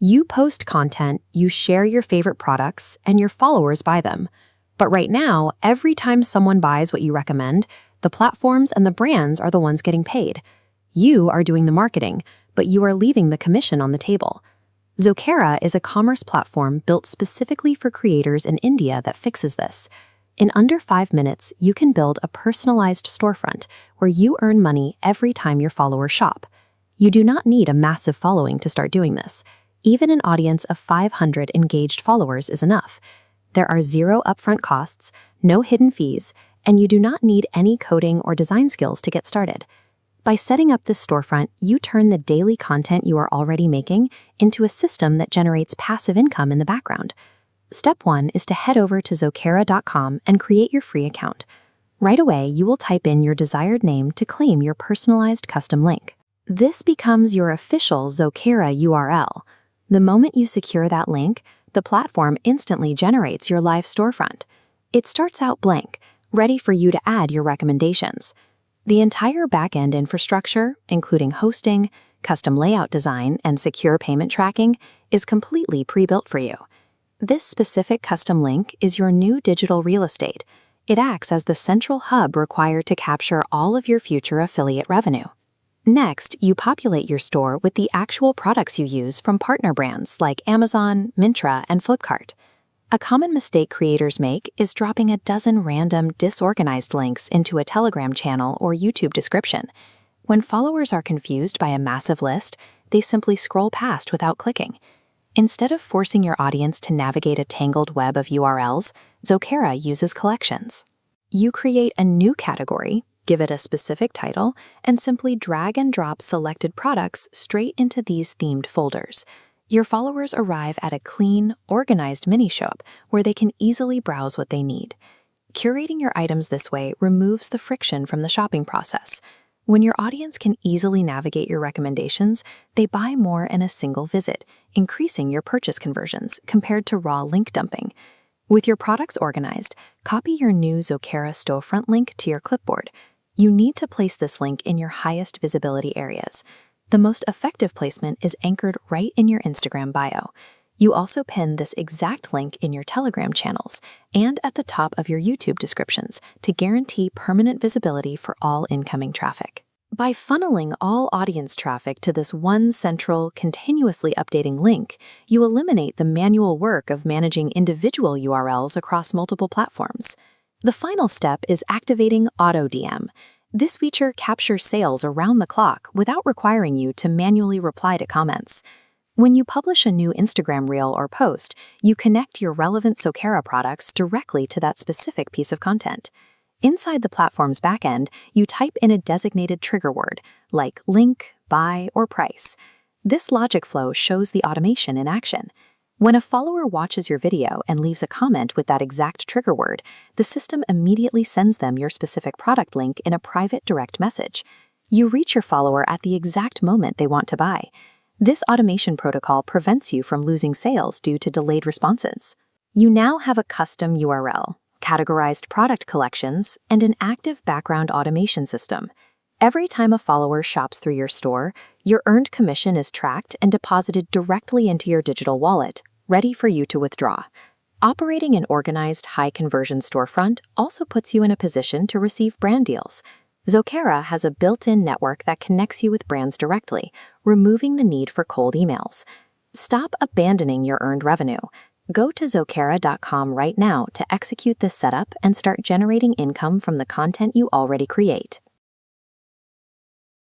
You post content, you share your favorite products, and your followers buy them. But right now, every time someone buys what you recommend, the platforms and the brands are the ones getting paid. You are doing the marketing, but you are leaving the commission on the table. Zokera is a commerce platform built specifically for creators in India that fixes this. In under 5 minutes, you can build a personalized storefront where you earn money every time your followers shop. You do not need a massive following to start doing this. Even an audience of 500 engaged followers is enough. There are 0 upfront costs, no hidden fees, and you do not need any coding or design skills to get started. By setting up this storefront, you turn the daily content you are already making into a system that generates passive income in the background. Step 1 is to head over to Zokera.com and create your free account. Right away, you will type in your desired name to claim your personalized custom link. This becomes your official Zokera URL. The moment you secure that link, the platform instantly generates your live storefront. It starts out blank, ready for you to add your recommendations. The entire back-end infrastructure, including hosting, custom layout design, and secure payment tracking, is completely pre-built for you. This specific custom link is your new digital real estate. It acts as the central hub required to capture all of your future affiliate revenue. Next, you populate your store with the actual products you use from partner brands like Amazon, Myntra, and Flipkart. A common mistake creators make is dropping a dozen random, disorganized links into a Telegram channel or YouTube description. When followers are confused by a massive list, they simply scroll past without clicking. Instead of forcing your audience to navigate a tangled web of URLs, Zokera uses collections. You create a new category, give it a specific title, and simply drag and drop selected products straight into these themed folders. Your followers arrive at a clean, organized mini-shop where they can easily browse what they need. Curating your items this way removes the friction from the shopping process. When your audience can easily navigate your recommendations, they buy more in a single visit, increasing your purchase conversions compared to raw link dumping. With your products organized, copy your new Zokera storefront link to your clipboard. You need to place this link in your highest visibility areas. The most effective placement is anchored right in your Instagram bio. You also pin this exact link in your Telegram channels and at the top of your YouTube descriptions to guarantee permanent visibility for all incoming traffic. By funneling all audience traffic to this one central, continuously updating link, you eliminate the manual work of managing individual URLs across multiple platforms. The final step is activating Auto-DM. This feature captures sales around the clock without requiring you to manually reply to comments. When you publish a new Instagram reel or post, you connect your relevant Zokera products directly to that specific piece of content. Inside the platform's backend, you type in a designated trigger word, like link, buy, or price. This logic flow shows the automation in action. When a follower watches your video and leaves a comment with that exact trigger word, the system immediately sends them your specific product link in a private direct message. You reach your follower at the exact moment they want to buy. This automation protocol prevents you from losing sales due to delayed responses. You now have a custom URL, categorized product collections, and an active background automation system. Every time a follower shops through your store, your earned commission is tracked and deposited directly into your digital wallet, ready for you to withdraw. Operating an organized, high-conversion storefront also puts you in a position to receive brand deals. Zokera has a built-in network that connects you with brands directly, removing the need for cold emails. Stop abandoning your earned revenue. Go to Zokera.com right now to execute this setup and start generating income from the content you already create.